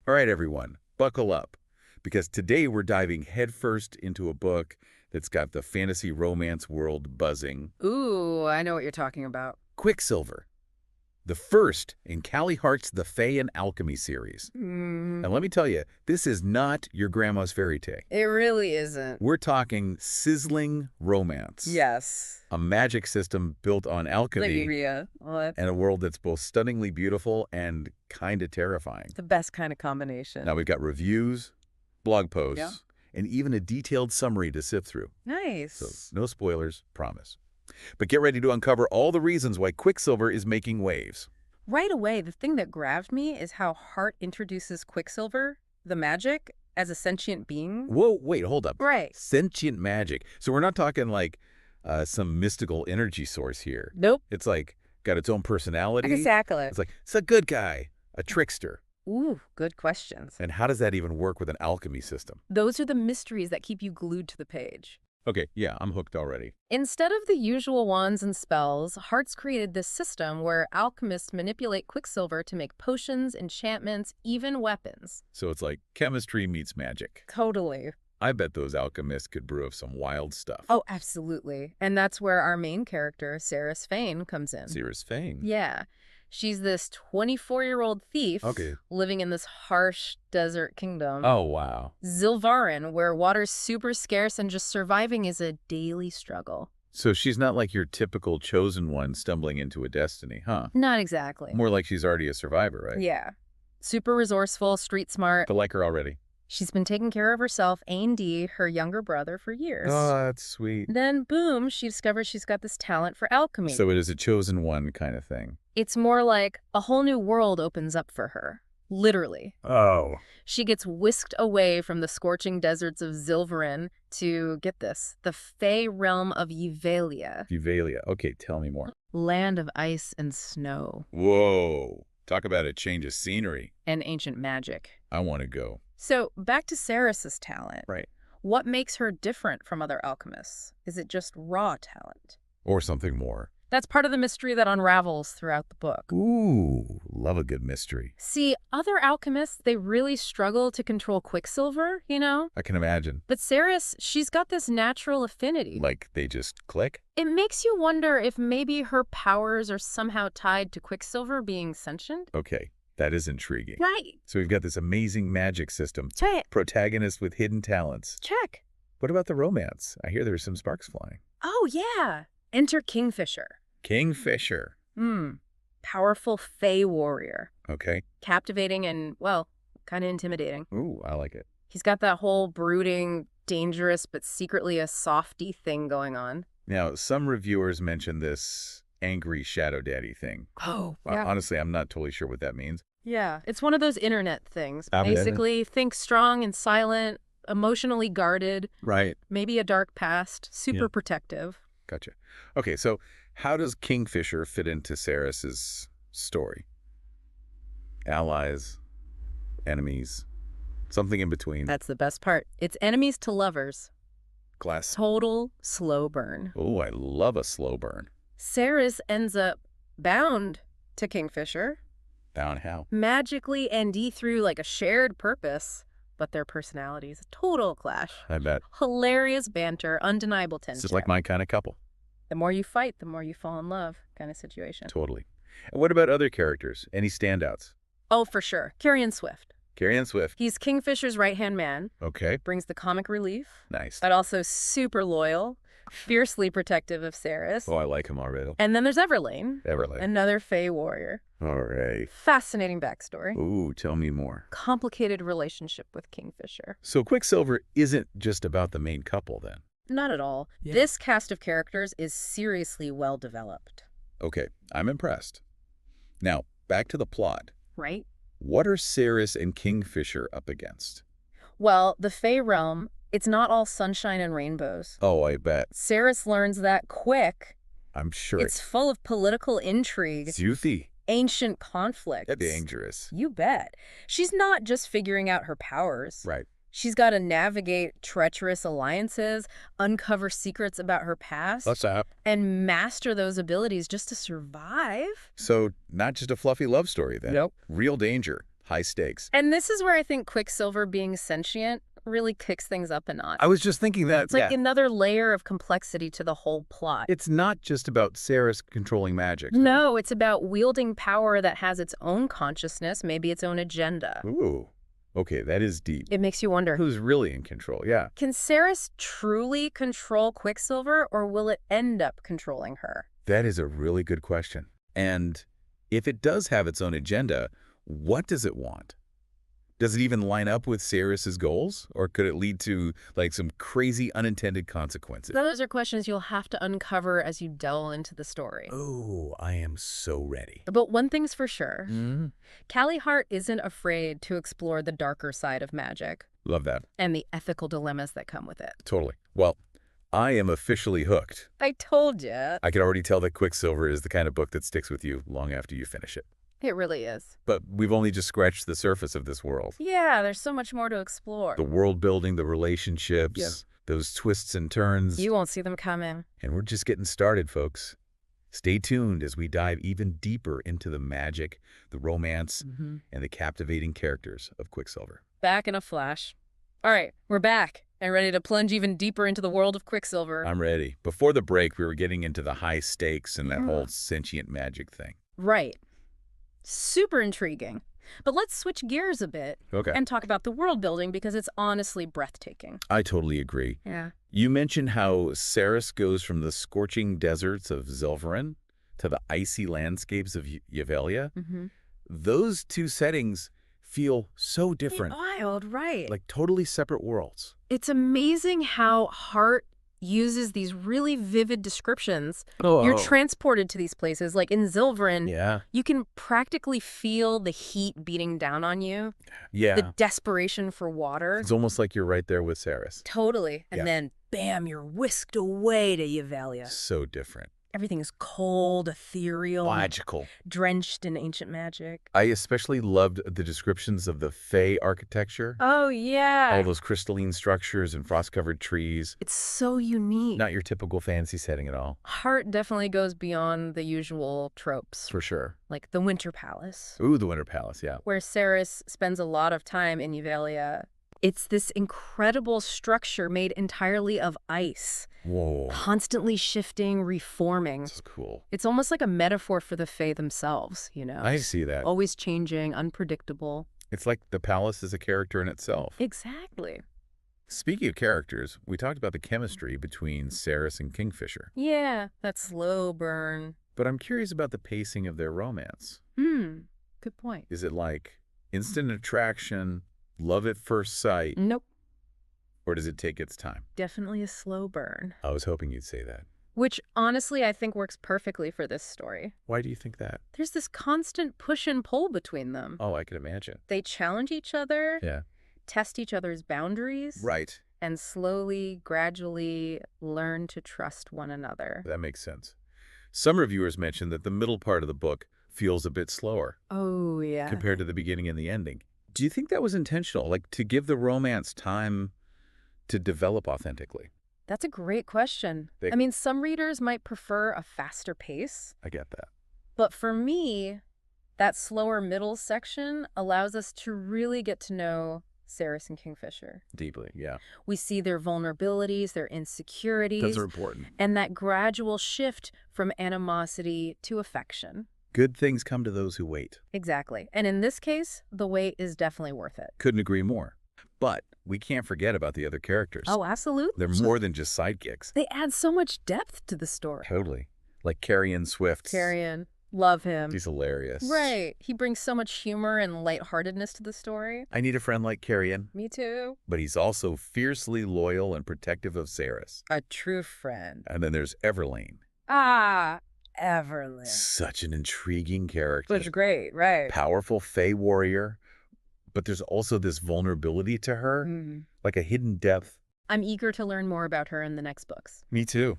All right, everyone, buckle up, because today we're diving headfirst into a book that's got the fantasy romance world buzzing. Ooh, I know what you're talking about. Quicksilver, the first in Callie Hart's The Fae and Alchemy series. Mm, And let me tell you, this is not your grandma's fairy tale. it really isn't. We're talking sizzling romance. Yes. A magic system built on alchemy Lyria. Well, that's and a world that's both stunningly beautiful and kind of terrifying. the best kind of combination. Now we've got reviews, blog posts, Yeah. and even a detailed summary to sift through. Nice. So no spoilers, promise. But get ready to uncover all the reasons why Quicksilver is making waves. Right away, the thing that grabbed me is how Hart introduces Quicksilver, the magic, as a sentient being. Whoa, wait, hold up. Right. Sentient magic. So we're not talking like some mystical energy source here. Nope. It's like got its own personality. Exactly. It's like, it's a good guy, a trickster. Ooh, good questions. And how does that even work with an alchemy system? Those are the mysteries that keep you glued to the page. Okay, yeah, I'm hooked already. Instead of the usual wands and spells, Hart's created this system where alchemists manipulate Quicksilver to make potions, enchantments, even weapons. So it's like chemistry meets magic. Totally. I bet those alchemists could brew up some wild stuff. Oh, absolutely. And that's where our main character, Ceres Fane, comes in. Ceres Fane. Yeah. She's this 24-year-old thief living in this harsh desert kingdom. Oh, wow. Zilvarin, where water's super scarce and just surviving is a daily struggle. So she's not like your typical chosen one stumbling into a destiny, huh? Not exactly. More like she's already a survivor, right? Yeah. Super resourceful, street smart. I like her already. She's been taking care of herself and her younger brother, for years. Oh, that's sweet. Then, boom, she discovers she's got this talent for alchemy. So it is a chosen one kind of thing. It's more like a whole new world opens up for her. Literally. Oh. She gets whisked away from the scorching deserts of Zilvarin to, get this, the Fae realm of Yuvalia. Yuvalia. Okay, tell me more. Land of ice and snow. Whoa. Talk about a change of scenery. And ancient magic. I want to go. So, back to Ceres' talent. Right. What makes her different from other alchemists? Is it just raw talent? Or something more. That's part of the mystery that unravels throughout the book. Ooh, love a good mystery. See, other alchemists, they really struggle to control Quicksilver, you know? I can imagine. But Ceres, she's got this natural affinity. Like they just click? It makes you wonder if maybe her powers are somehow tied to Quicksilver being sentient? Okay, that is intriguing. Right. So we've got this amazing magic system. Check. Protagonist with hidden talents. Check. What about the romance? I hear there's some sparks flying. Oh, yeah. Enter Kingfisher. Kingfisher. Powerful Fae warrior. Okay. Captivating and, well, kind of intimidating. Ooh, I like it. He's got that whole brooding, dangerous, but secretly a softy thing going on. Now, some reviewers mention this angry shadow daddy thing. Oh, yeah. Honestly, I'm not totally sure what that means. Yeah, it's one of those internet things. Ah, Basically, think strong and silent, emotionally guarded, Right. maybe a dark past, super protective. Gotcha. Okay, so how does Kingfisher fit into Ceres's story? Allies, enemies, something in between. That's the best part. It's enemies to lovers. Glass. Total slow burn. Oh, I love a slow burn. Ceres ends up bound to Kingfisher. Down how? Magically and through like a shared purpose, but their personalities, total clash. I bet. Hilarious banter, undeniable tension. It's just like my kind of couple. The more you fight, the more you fall in love kind of situation. Totally. And what about other characters? Any standouts? Oh, for sure. Carrion Swift. Carrion Swift. He's Kingfisher's right-hand man, Okay. brings the comic relief, Nice. but also super loyal, fiercely protective of Ceres. Oh, I like him already. And then there's Everlane, Everly. another Fae warrior. All right. Fascinating backstory. Ooh, tell me more. Complicated relationship with Kingfisher. So Quicksilver isn't just about the main couple then? Not at all. Yeah. This cast of characters is seriously well developed. Okay, I'm impressed. Now, back to the plot. Right? What are Ceres and Kingfisher up against? Well, the Fae realm, it's not all sunshine and rainbows. Oh, I bet. Ceres learns that quick. I'm sure It's full of political intrigue, Zuthi. ancient conflicts. Dangerous. You bet. She's not just figuring out her powers. Right. She's got to navigate treacherous alliances, uncover secrets about her past, What's up? and master those abilities just to survive. So, not just a fluffy love story then? Nope. Real danger. High stakes. And this is where I think Quicksilver being sentient really kicks things up a notch. I was just thinking that, It's like another layer of complexity to the whole plot. It's not just about Ceres controlling magic. No, it's about wielding power that has its own consciousness, maybe its own agenda. Ooh. Okay, that is deep. It makes you wonder, Who's really in control? Yeah. can Ceres truly control Quicksilver, or will it end up controlling her? That is a really good question. And if it does have its own agenda, what does it want? Does it even line up with Ceres's goals? Or could it lead to, like, some crazy unintended consequences? Those are questions you'll have to uncover as you delve into the story. Oh, I am so ready. But one thing's for sure. Mm, Callie Hart isn't afraid to explore the darker side of magic love that. and the ethical dilemmas that come with it. Totally. Well, I am officially hooked. I told you. I can already tell that Quicksilver is the kind of book that sticks with you long after you finish it. It really is. But we've only just scratched the surface of this world. Yeah, there's so much more to explore. The world building, the relationships, Yep. those twists and turns. You won't see them coming. And we're just getting started, folks. Stay tuned as we dive even deeper into the magic, the romance, and the captivating characters of Quicksilver. Back in a flash. All right, we're back and ready to plunge even deeper into the world of Quicksilver. I'm ready. Before the break, we were getting into the high stakes and that whole sentient magic thing. Right. Super intriguing. But let's switch gears a bit Okay. and talk about the world building because it's honestly breathtaking. I totally agree. Yeah. You mentioned how Ceres goes from the scorching deserts of Zilverin to the icy landscapes of Yvelia. Those two settings feel so different, Wild, right. like totally separate worlds. It's amazing how Hart uses these really vivid descriptions. Oh, You're transported to these places. Like in Zilverin, yeah. you can practically feel the heat beating down on you, Yeah. the desperation for water. It's almost like you're right there with Ceres. Totally. And Yeah. then, bam, you're whisked away to Yvelia. So different. Everything is cold, ethereal, Magical. drenched in ancient magic. I especially loved the descriptions of the Fey architecture. Oh, yeah. All those crystalline structures and frost-covered trees. It's so unique. Not your typical fantasy setting at all. Hart definitely goes beyond the usual tropes, For sure. like the Winter Palace, Ooh, the Winter Palace, yeah. where Ceres spends a lot of time in Yvelia. It's this incredible structure made entirely of ice, Whoa. constantly shifting, reforming. This is cool. It's almost like a metaphor for the Fae themselves, you know? I see that. Always changing, unpredictable. It's like the palace is a character in itself. Exactly. Speaking of characters, we talked about the chemistry between Ceres and Kingfisher. Yeah, that slow burn. But I'm curious about the pacing of their romance. Good point. Is it like instant attraction, love at first sight, Nope. or does it take its time? Definitely a slow burn. I was hoping you'd say that. Which, honestly, I think works perfectly for this story. Why do you think that? There's this constant push and pull between them. Oh, I could imagine. They challenge each other, Yeah. test each other's boundaries, Right. and slowly, gradually learn to trust one another. That makes sense. Some reviewers mentioned that the middle part of the book feels a bit slower Oh, yeah. compared to the beginning and the ending. Do you think that was intentional, like to give the romance time to develop authentically? That's a great question. I mean, some readers might prefer a faster pace, I get that. but for me, that slower middle section allows us to really get to know Ceres and Kingfisher. Deeply, yeah. We see their vulnerabilities, their insecurities, Those are important. and that gradual shift from animosity to affection. Good things come to those who wait. Exactly. And in this case, the wait is definitely worth it. Couldn't agree more. But we can't forget about the other characters. Oh, absolutely. They're more than just sidekicks. They add so much depth to the story. Totally. Like Carrion Swift. Carrion, love him. He's hilarious. Right. He brings so much humor and lightheartedness to the story. I need a friend like Carrion. Me too. But he's also fiercely loyal and protective of Ceres. A true friend. And then there's Everlane. Ah, Everlyn. Such an intriguing character. Which is great, right. Powerful Fey warrior. But there's also this vulnerability to her, like a hidden depth. I'm eager to learn more about her in the next books. Me too.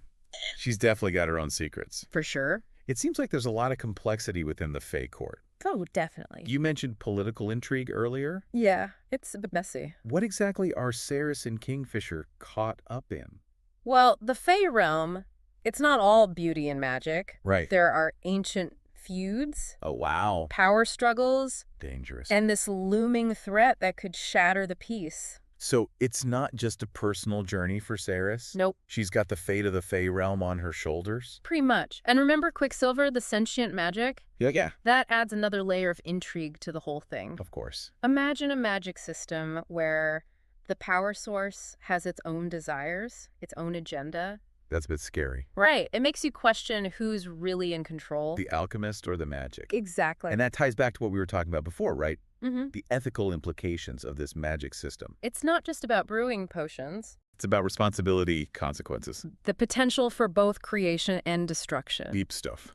She's definitely got her own secrets. For sure. It seems like there's a lot of complexity within the Fey court. Oh, definitely. You mentioned political intrigue earlier. Yeah, it's a bit messy. What exactly are Ceres and Kingfisher caught up in? Well, the Fey realm, it's not all beauty and magic. Right. There are ancient feuds, Oh, wow. power struggles, Dangerous. and this looming threat that could shatter the peace. So it's not just a personal journey for Ceres? Nope. She's got the fate of the Fey realm on her shoulders? Pretty much. And remember Quicksilver, the sentient magic? Yeah, That adds another layer of intrigue to the whole thing. of course. Imagine a magic system where the power source has its own desires, its own agenda. That's a bit scary. Right. It makes you question who's really in control. The alchemist or the magic? Exactly. And that ties back to what we were talking about before, right? Mm-hmm. The ethical implications of this magic system. It's not just about brewing potions. It's about responsibility, consequences. The potential for both creation and destruction. Deep stuff.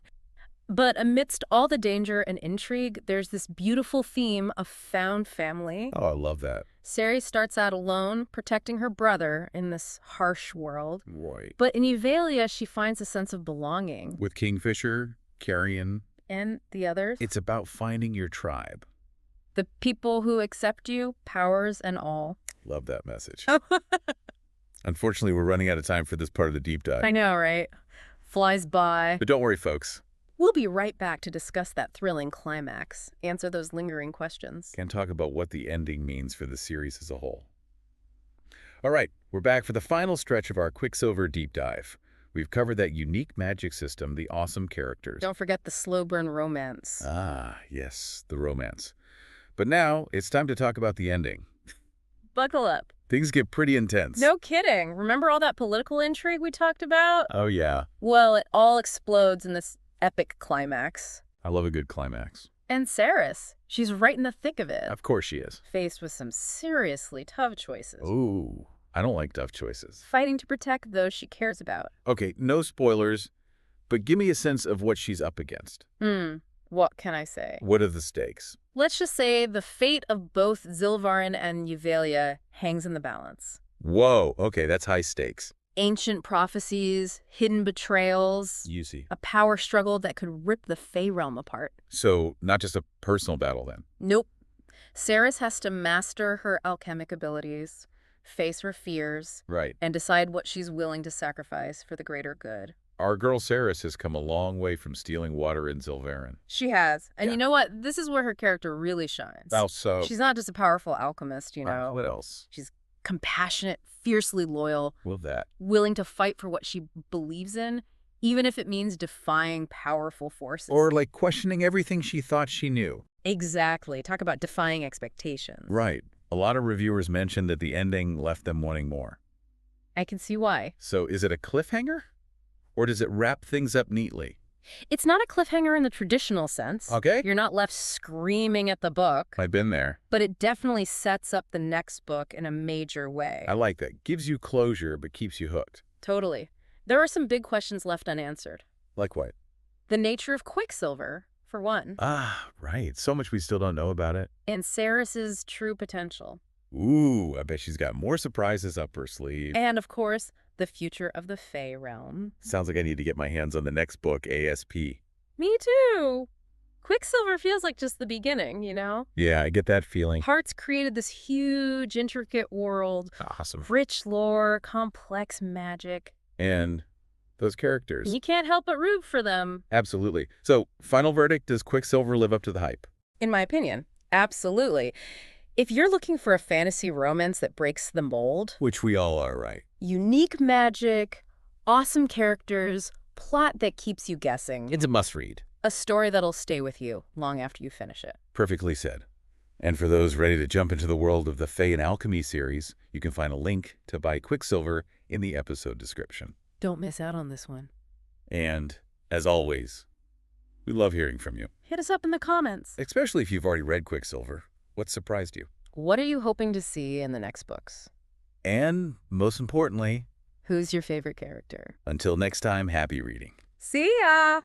But amidst all the danger and intrigue, there's this beautiful theme of found family. Oh, I love that. Ceres starts out alone, protecting her brother in this harsh world. Right. But in Euvalia, she finds a sense of belonging. With Kingfisher, Carrion, And the others? it's about finding your tribe. The people who accept you, powers and all. Love that message. Unfortunately, we're running out of time for this part of the deep dive. I know, right? Flies by. But don't worry, folks. We'll be right back to discuss that thrilling climax, answer those lingering questions. And talk about what the ending means for the series as a whole. All right, we're back for the final stretch of our Quicksilver deep dive. We've covered that unique magic system, the awesome characters. Don't forget the slow burn romance. Ah, yes, the romance. But now, it's time to talk about the ending. Buckle up. Things get pretty intense. No kidding. Remember all that political intrigue we talked about? Oh, yeah. Well, it all explodes in this epic climax. I love a good climax. And Ceres, she's right in the thick of it, Of course she is. faced with some seriously tough choices. Ooh, I don't like tough choices. Fighting to protect those she cares about. Okay, no spoilers, but give me a sense of what she's up against. What can I say? What are the stakes? Let's just say the fate of both Zilvarin and Euvalia hangs in the balance. Whoa, okay, that's high stakes. Ancient prophecies, hidden betrayals, You see. a power struggle that could rip the Fey realm apart. So, not just a personal battle then. Nope. Ceres has to master her alchemic abilities, face her fears, Right. and decide what she's willing to sacrifice for the greater good. Our girl Ceres has come a long way from stealing water in Zilvarin. She has. And Yeah. you know what? This is where her character really shines. How so? She's not just a powerful alchemist, you know. What else? She's compassionate, fiercely loyal, Well, that. willing to fight for what she believes in, even if it means defying powerful forces. Or like questioning everything she thought she knew. Exactly. Talk about defying expectations. Right. A lot of reviewers mentioned that the ending left them wanting more. I can see why. So is it a cliffhanger? Or does it wrap things up neatly? It's not a cliffhanger in the traditional sense. Okay. You're not left screaming at the book, I've been there. but it definitely sets up the next book in a major way. I like that. Gives you closure, but keeps you hooked. Totally. There are some big questions left unanswered. Like what? The nature of Quicksilver, for one, Ah, right. So much we still don't know about it. and Ceres's true potential. Ooh, I bet she's got more surprises up her sleeve. And, of course, the future of the Fey realm. Sounds like I need to get my hands on the next book, ASP. Me too. Quicksilver feels like just the beginning, you know? Yeah, I get that feeling. Hearts created this huge, intricate world, Awesome. rich lore, complex magic. And those characters. You can't help but root for them. Absolutely. So, final verdict, does Quicksilver live up to the hype? In my opinion, absolutely. If you're looking for a fantasy romance that breaks the mold, Which we all are, right? unique magic, awesome characters, plot that keeps you guessing, It's a must-read. a story that'll stay with you long after you finish it. Perfectly said. And for those ready to jump into the world of the Fey and Alchemy series, you can find a link to buy Quicksilver in the episode description. Don't miss out on this one. And, as always, we love hearing from you, Hit us up in the comments. especially if you've already read Quicksilver. What surprised you? What are you hoping to see in the next books? And, most importantly, Who's your favorite character? until next time, happy reading. See ya!